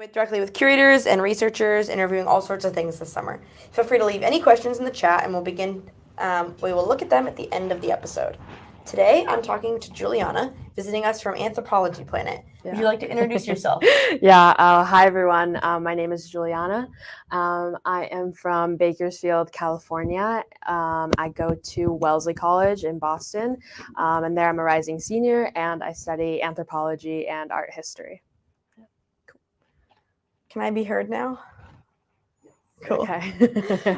directly with curators and researchers, interviewing all sorts of things this summer. Feel free to leave any questions in the chat, and we'll begin. We will look at them at the end of the episode. Today, I'm talking to Julianna, visiting us from Anthropology Planet. Would you like to introduce yourself? Hi, everyone. My name is Julianna. I am from Bakersfield, California. I go to Wellesley College in Boston, and there I'm a rising senior, and I study anthropology and art history. Can I be heard now? Cool. Okay.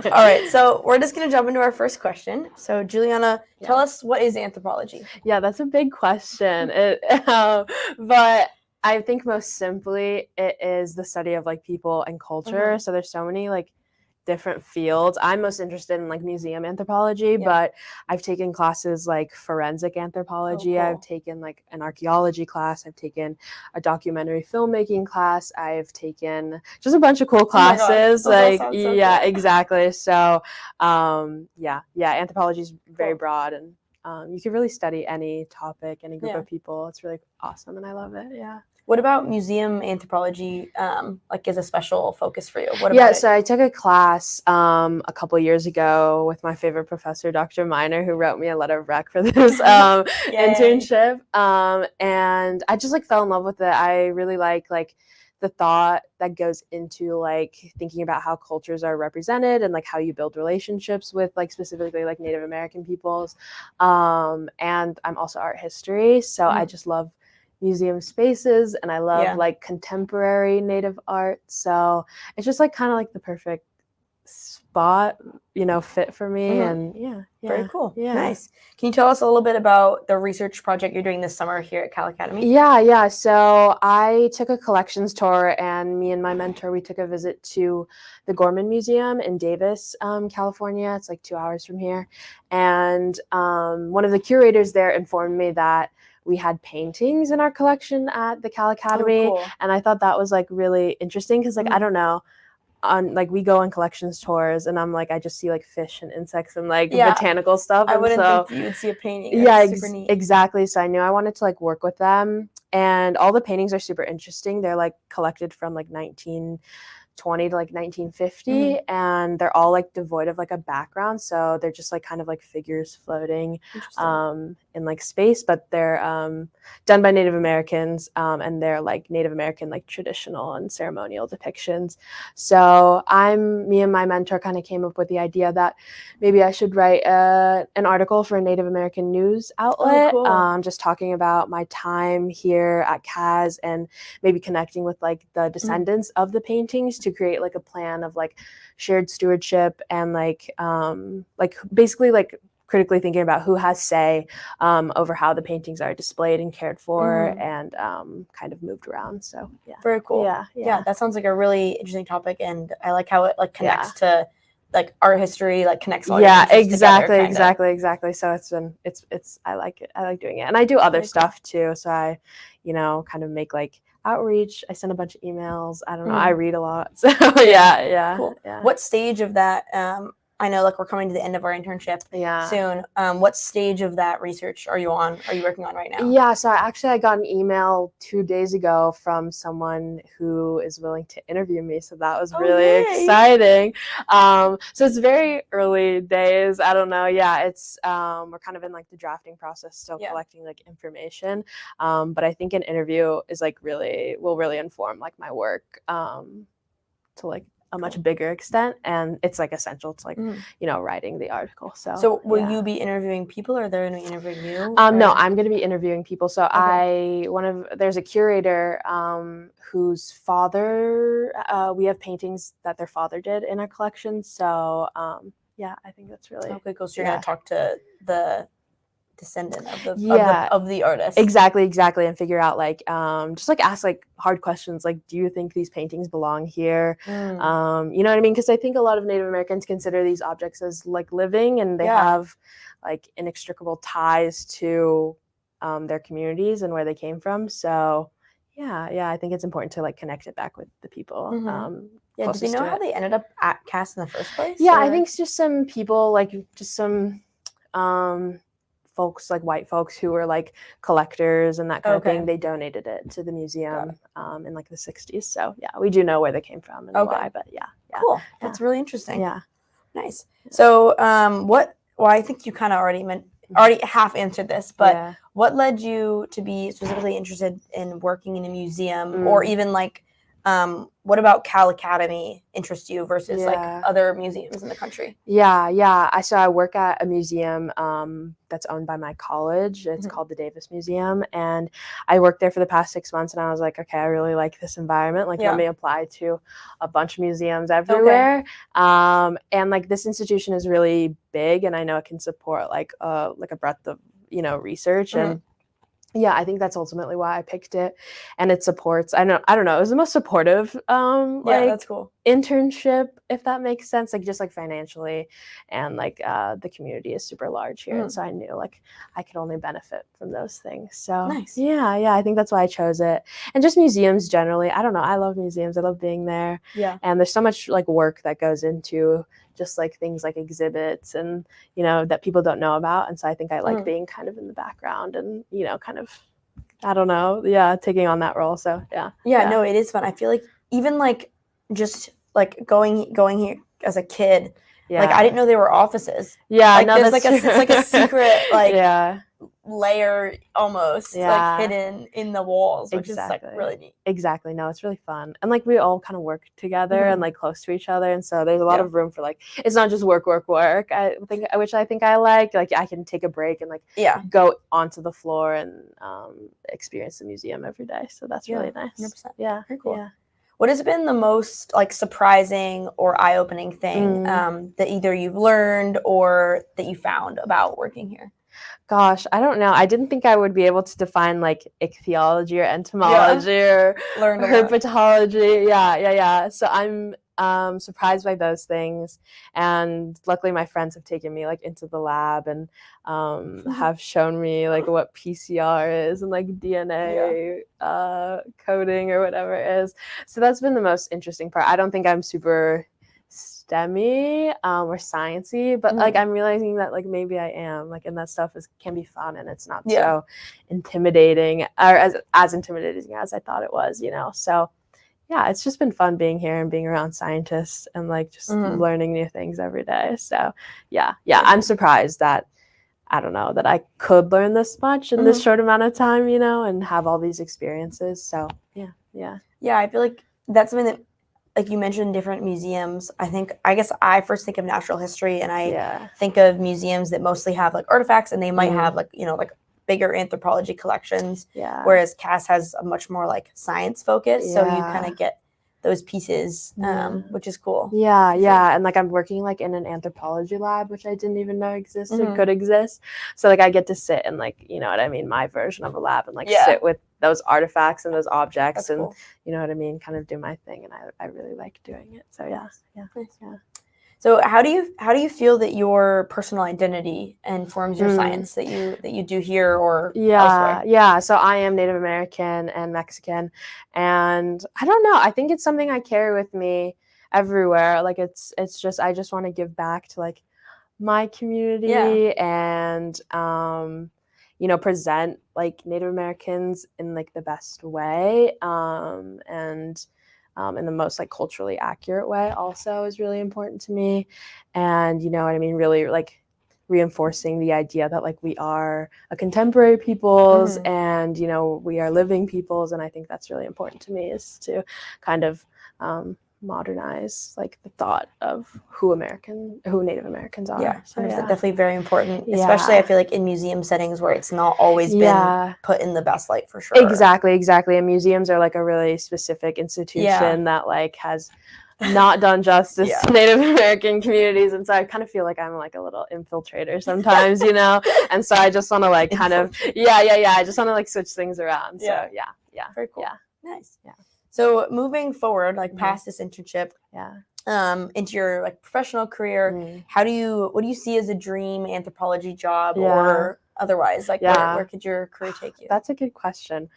All right, so we're just going to jump into our first question. So, Julianna, tell us, what is anthropology? Yeah, that's a big question. But I think most simply it is the study of like people and culture. So there's so many like different fields. I'm most interested in like museum anthropology, but I've taken classes like forensic anthropology. I've taken like an archaeology class. I've taken a documentary filmmaking class. I've taken just a bunch of cool classes. Exactly. So anthropology is very broad, and you can really study any topic, any group of people. It's really awesome, and I love it. Yeah. What about museum anthropology, like, is a special focus for you? So I took a class a couple years ago with my favorite professor, Dr. Miner, who wrote me a letter of rec for this internship. And I just like fell in love with it. I really like the thought that goes into like thinking about how cultures are represented and like how you build relationships with like specifically like Native American peoples. And I'm also art history, so I just love museum spaces, and I love like contemporary Native art. So it's just like kind of like the perfect spot, fit for me. And very cool. Nice. Can you tell us a little bit about the research project you're doing this summer here at Cal Academy? So I took a collections tour, and me and my mentor, we took a visit to the Gorman Museum in Davis, California. It's like 2 hours from here. And one of the curators there informed me that we had paintings in our collection at the Cal Academy. And I thought that was like really interesting because like I don't know, on like we go on collections tours, and I'm like I just see like fish and insects and like botanical stuff. I wouldn't think that you would see a painting. Super neat. Exactly. So I knew I wanted to like work with them, and all the paintings are super interesting. They're like collected from like 1920 to like 1950, and they're all like devoid of like a background, so they're just like kind of like figures floating in like space, but they're done by Native Americans, and they're like Native American like traditional and ceremonial depictions. So me and my mentor kind of came up with the idea that maybe I should write an article for a Native American news outlet, just talking about my time here at CAS and maybe connecting with like the descendants of the paintings to create like a plan of like shared stewardship and like basically like critically thinking about who has say over how the paintings are displayed and cared for and kind of moved around. So very cool. Yeah, that sounds like a really interesting topic, and I like how it like connects to like art history, like connects all exactly. So it's I like it. I like doing it, and I do other stuff too. So I kind of make like outreach. I send a bunch of emails. I don't know. I read a lot. So cool. What stage of that? I know like we're coming to the end of our internship soon. What stage of that research are you on? Are you working on right now? So I got an email 2 days ago from someone who is willing to interview me. So that was really exciting. So it's very early days. I don't know. It's we're kind of in like the drafting process, still collecting like information. But I think an interview is like will really inform like my work to like a much bigger extent, and it's like essential to like writing the article. So will you be interviewing people, or they're going to interview you? No, I'm going to be interviewing people. So there's a curator whose father, we have paintings that their father did in our collection. So I think that's really cool. So you're going to talk to the descendant of the artist. Exactly, and figure out like just like ask like hard questions, like do you think these paintings belong here? You know what I mean? Because I think a lot of Native Americans consider these objects as like living, and they have like inextricable ties to their communities and where they came from. So I think it's important to like connect it back with the people. Do you know how they ended up at CAS in the first place? I think it's just some people, like just some folks, like white folks who were like collectors and that kind of Okay. thing. They donated it to the museum in like the 60s. So yeah, we do know where they came from and why, but yeah. Cool. That's really interesting. Yeah. Nice. So I think you kind of already half answered this, but what led you to be specifically interested in working in a museum, or even like, what about Cal Academy interests you versus like other museums in the country? So I work at a museum that's owned by my college. It's called the Davis Museum, and I worked there for the past 6 months, and I was like, okay, I really like this environment. Like, let me apply to a bunch of museums everywhere. And like this institution is really big, and I know it can support like a breadth of research and. Yeah, I think that's ultimately why I picked it, and it supports. I don't know. It was the most supportive, That's cool. internship, if that makes sense. Like just like financially, and like the community is super large here, and so I knew like I could only benefit from those things. So nice. Yeah, I think that's why I chose it, and just museums generally. I don't know. I love museums. I love being there. Yeah. And there's so much like work that goes into just like things like exhibits and that people don't know about, and so I think I like being kind of in the background and kind of I don't know taking on that role. So no, it is fun. I feel like even like just like going here as a kid, like I didn't know there were offices. Like no, there's that's like true. it's like a secret like layer almost like hidden in the walls, which is like really neat. Exactly. No, it's really fun. And like we all kind of work together and like close to each other. And so there's a lot of room for like, it's not just work. Which I think I like I can take a break and like go onto the floor and experience the museum every day. So that's really nice. 100%. Yeah. Very cool. Yeah. What has been the most like surprising or eye-opening thing that either you've learned or that you found about working here? Gosh, I don't know. I didn't think I would be able to define like ichthyology or entomology or herpetology. Yeah. So I'm surprised by those things, and luckily my friends have taken me like into the lab and have shown me like what PCR is and like DNA coding or whatever it is. So that's been the most interesting part. I don't think I'm super STEMmy or sciencey, but like I'm realizing that like maybe I am, like, and that stuff can be fun and it's not so intimidating or as intimidating as I thought it was, So yeah, it's just been fun being here and being around scientists and like just learning new things every day. So yeah, I'm surprised that I don't know that I could learn this much in this short amount of time, and have all these experiences. So yeah. I feel like that's something that, like you mentioned, different museums. I guess I first think of natural history, and I think of museums that mostly have like artifacts, and they might have like like bigger anthropology collections. Yeah. Whereas Cass has a much more like science focus, so you kind of get those pieces, which is cool. Yeah, and like I'm working like in an anthropology lab, which I didn't even know existed, could exist. So like I get to sit in like what I mean, my version of a lab, and like sit with those artifacts and those objects. That's and cool. What I mean, kind of do my thing, and I really like doing it. So yeah. Nice. Yeah. So how do you feel that your personal identity informs your science that you do here or elsewhere? Yeah. So I am Native American and Mexican, and I don't know. I think it's something I carry with me everywhere. Like it's just I just want to give back to like my community and present like Native Americans in like the best way and in the most like culturally accurate way also is really important to me. And what I mean, really like reinforcing the idea that like we are a contemporary peoples and we are living peoples, and I think that's really important to me, is to kind of modernize like the thought of who Native Americans are. So definitely very important, especially I feel like in museum settings where it's not always been put in the best light, for sure. Exactly. And museums are like a really specific institution that like has not done justice to Native American communities, and so I kind of feel like I'm like a little infiltrator sometimes, and so I just want to like kind of I just want to like switch things around. So yeah. Very cool. Nice. Yeah. So moving forward, like past this internship, into your like professional career, what do you see as a dream anthropology job or otherwise? Like where could your career take you? That's a good question.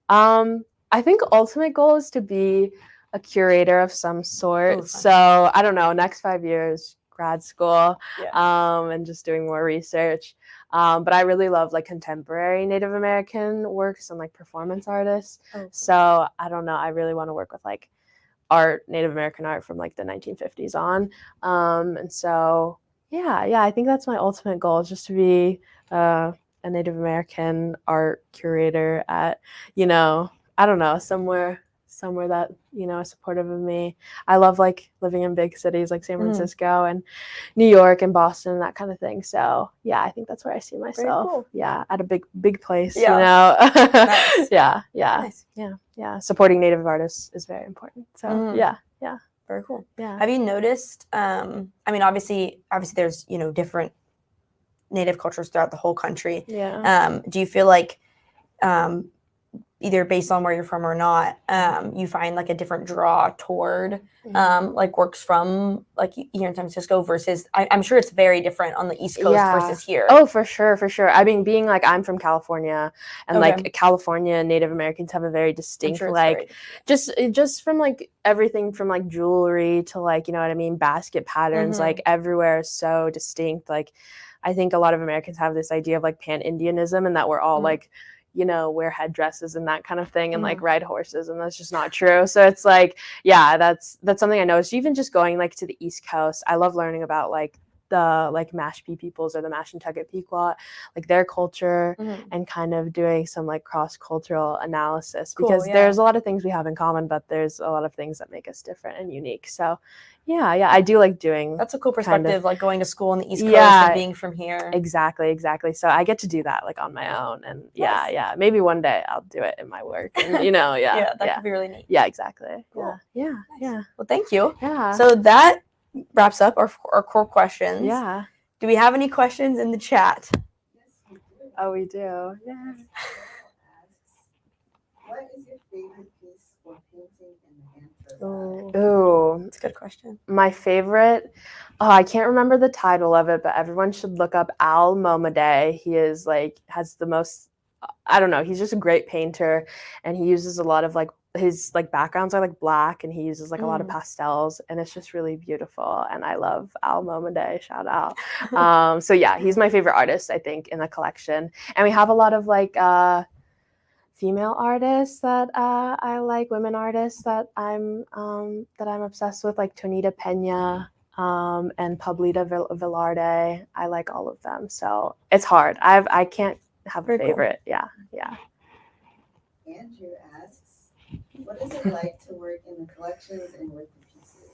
I think ultimate goal is to be a curator of some sort. So I don't know, next 5 years, grad school, Yeah. and just doing more research. But I really love like contemporary Native American works and like performance artists. Oh. So I don't know. I really want to work with like art, Native American art from like the 1950s on. And so, yeah, I think that's my ultimate goal is just to be a Native American art curator at, I don't know, somewhere that, is supportive of me. I love like living in big cities like San Francisco and New York and Boston and that kind of thing. So yeah, I think that's where I see myself. Cool. Yeah, at a big place, Nice. Yeah. Nice. Yeah. Supporting Native artists is very important. So yeah. Very cool. Yeah. Have you noticed, I mean, obviously there's, different Native cultures throughout the whole country. Yeah. Do you feel like, either based on where you're from or not, you find like a different draw toward like works from like here in San Francisco versus I'm sure it's very different on the East Coast versus here. Oh, for sure. I mean, being like I'm from California, and like California Native Americans have a very distinct like just from like everything from like jewelry to like, you know what I mean, basket patterns, like everywhere is so distinct. Like I think a lot of Americans have this idea of like pan-Indianism and that we're all like, wear headdresses and that kind of thing and like ride horses, and that's just not true. So it's like, yeah, that's something I noticed. Even just going like to the East Coast, I love learning about like the like Mashpee peoples or the Mashantucket Pequot, like their culture, and kind of doing some like cross-cultural analysis because there's a lot of things we have in common, but there's a lot of things that make us different and unique. So yeah, I do like doing. That's a cool perspective, like going to school on the East Coast and being from here. Exactly. So I get to do that like on my own, and maybe one day I'll do it in my work. And, that could be really neat. Yeah, exactly. Cool. Yeah. Well, thank you. Yeah. So that wraps up our core questions. Yeah. Do we have any questions in the chat? Oh, we do. Yeah. What is your favorite piece or painting in the Ooh, that's a good question. My favorite, I can't remember the title of it, but everyone should look up Al Momade. He is like has the most, I don't know, he's just a great painter, and he uses a lot of like his like backgrounds are like black, and he uses like a lot of pastels, and it's just really beautiful. And I love Al Momade, shout out. So yeah, he's my favorite artist, I think, in the collection. And we have a lot of like female artists that I like, women artists that I'm obsessed with, like Tonita Pena and Pablita Velarde. I like all of them, so it's hard. I can't have a favorite. Cool. Yeah. Andrew asks, what is it like to work in the collections and with the pieces?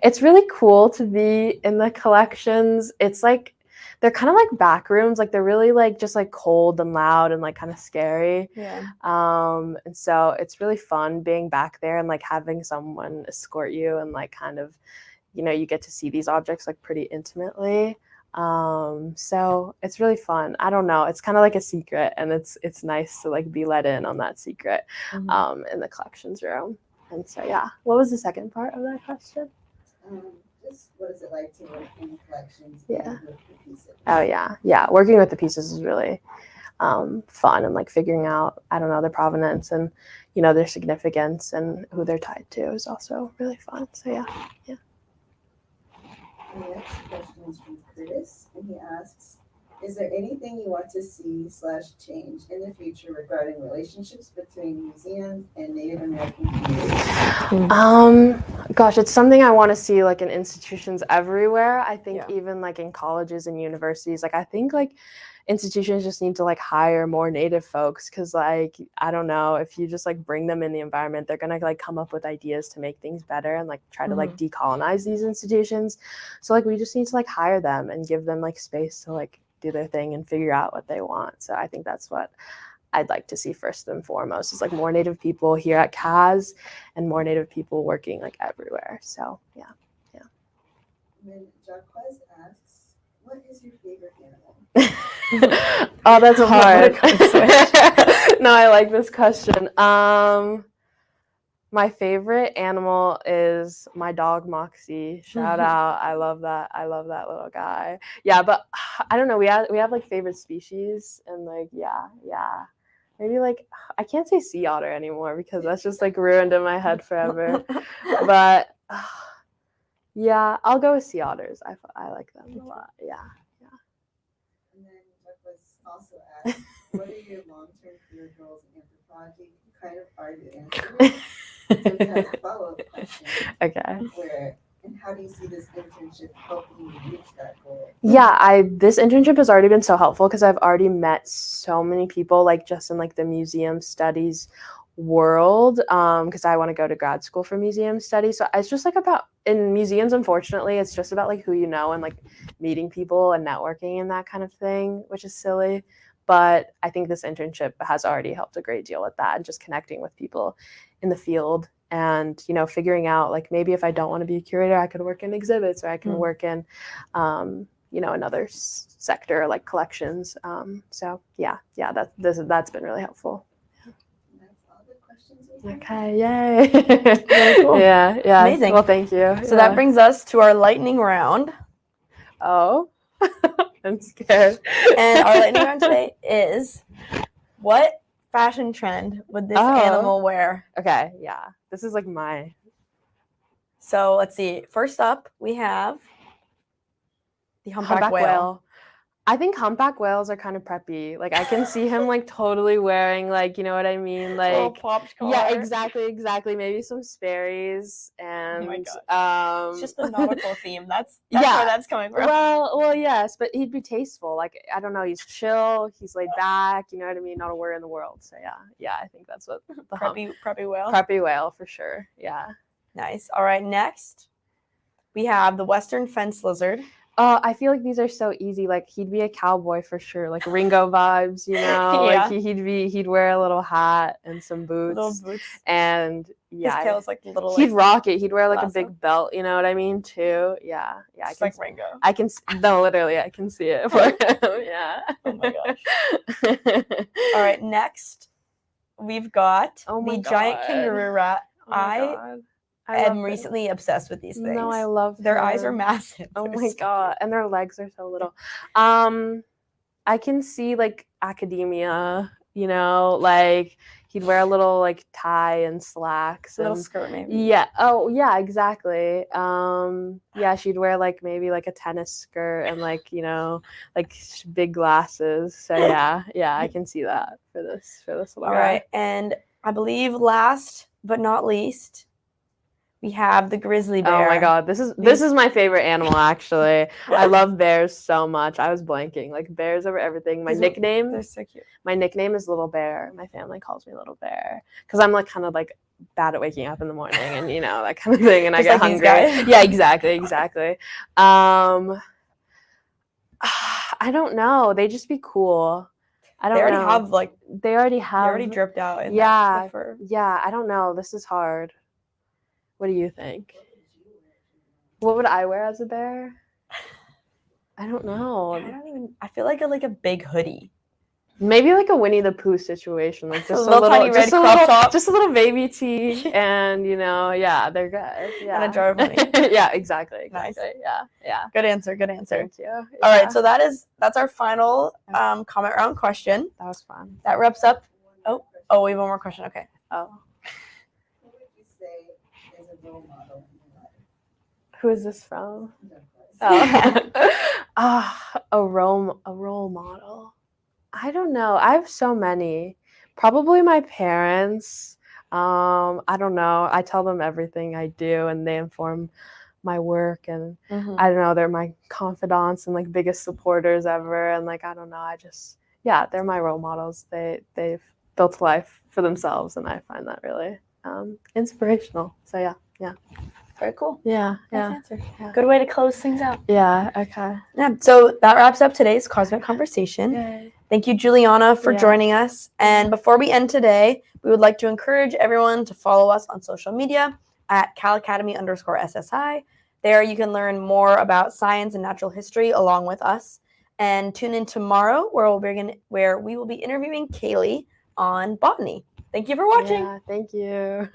It's really cool to be in the collections. It's like they're kind of like back rooms, like they're really like just like cold and loud and like kind of scary. Yeah. And so it's really fun being back there and like having someone escort you and like kind of, you get to see these objects like pretty intimately. So it's really fun. I don't know. It's kind of like a secret, and it's nice to like be let in on that secret in the collections room. And so yeah. What was the second part of that question? Just what is it like to work in the collections? Yeah. And with the pieces? Oh yeah. Working with the pieces is really fun, and like figuring out, I don't know, their provenance and their significance and who they're tied to is also really fun. So yeah. The next question is from Curtis, and he asks, is there anything you want to see / change in the future regarding relationships between museums and Native American communities? Gosh, it's something I want to see like in institutions everywhere. I think even like in colleges and universities, like I think like institutions just need to like hire more Native folks, because like I don't know, if you just like bring them in the environment, they're gonna like come up with ideas to make things better and like try to like decolonize these institutions. So like we just need to like hire them and give them like space to like do their thing and figure out what they want. So I think that's what I'd like to see first and foremost, is like more Native people here at CAS and more Native people working like everywhere. So yeah. And then Jacquez asks, what is your favorite animal? Oh, that's hard. No, I like this question. My favorite animal is my dog Moxie. Shout out. I love that little guy. Yeah, but I don't know. We have like favorite species, and like yeah. Maybe like I can't say sea otter anymore because that's just like ruined in my head forever. But Yeah, I'll go with sea otters. I like them a lot. Yeah. And then Douglas also asked, what are your long-term career goals in anthropology? You kind of already answered it. So we have a follow-up question Okay. and how do you see this internship helping you reach that goal? Yeah, this internship has already been so helpful because I've already met so many people, like just in like the museum studies world, because I want to go to grad school for museum studies. So it's just like about in museums, unfortunately, it's just about like who you know and like meeting people and networking and that kind of thing, which is silly. But I think this internship has already helped a great deal with that and just connecting with people in the field and, you know, figuring out like maybe if I don't want to be a curator, I could work in exhibits or I can work in, you know, another sector like collections. So that's been really helpful. Okay, yay. Very cool. Yeah. Amazing. Well, thank you. So that brings us to our lightning round. Oh, I'm scared. And our lightning round today is, what fashion trend would this animal wear? Okay, yeah. This is like my... So let's see. First up, we have the humpback whale. I think humpback whales are kind of preppy. Like I can see him like totally wearing like, you know what I mean? Like popped collar. yeah, exactly. Maybe some Sperry's and Oh my gosh. It's just the nautical theme. That's where that's coming from. Well, yes, but he'd be tasteful. Like I don't know, he's chill, he's laid back. You know what I mean? Not a worry in the world. So yeah, I think that's what the preppy whale. Preppy whale for sure. Yeah. Nice. All right, next we have the western fence lizard. I feel like these are so easy. Like he'd be a cowboy for sure, like Ringo vibes, you know. Yeah. Like he'd wear a little hat and some boots. And yeah, his tail's like little. He'd rock it. He'd wear like lasso. a big belt, you know what I mean, too. Yeah. Just like Ringo. I can no, literally, I can see it for him. Yeah. Oh my gosh. All right, next we've got the giant kangaroo rat. Oh my God. I am recently obsessed with these things. No, I love their eyes are massive. Oh my God. And their legs are so little. I can see like academia, you know, like he'd wear a little like tie and slacks. A little skirt maybe. Yeah. Oh yeah, exactly. Yeah, she'd wear like maybe like a tennis skirt and like, you know, like big glasses. So yeah, I can see that for this little All guy. right. And I believe last but not least, we have the grizzly bear. Oh my God, this is my favorite animal actually. I love bears so much. I was blanking. Like bears over everything. They're so cute. My nickname is Little Bear. My family calls me Little Bear because I'm like kind of like bad at waking up in the morning and you know that kind of thing and I get hungry. Yeah, exactly. I don't know. They just be cool. I don't know. They already have. They already dripped out. In the fur. Yeah. I don't know. This is hard. What do you think? What would I wear as a bear? I don't know. I feel like a big hoodie. Maybe like a Winnie the Pooh situation, like just a little tiny red crop top, just a little baby tee, and you know, yeah, they're good. Yeah, and a jar of money. Yeah, exactly. Nice. Yeah. Good answer. Thank you. All right, so that's our final comment round question. That was fun. That wraps up. Oh, we have one more question. Okay. Oh. Who would you say is a role model in your life? Who is this from? A role model. I don't know. I have so many. Probably my parents. I don't know. I tell them everything I do and they inform my work and I don't know, they're my confidants and like biggest supporters ever and like I don't know, they're my role models. They've built life for themselves and I find that really inspirational. So yeah. Very cool. Yeah. Nice answer. Yeah. Good way to close things out. Yeah, okay. Yeah, so that wraps up today's Cosmic Conversation. Yay. Thank you, Juliana, for joining us. And before we end today, we would like to encourage everyone to follow us on social media at CalAcademy_SSI. There you can learn more about science and natural history along with us. And tune in tomorrow where we will be interviewing Kaylee on botany. Thank you for watching. Yeah, thank you.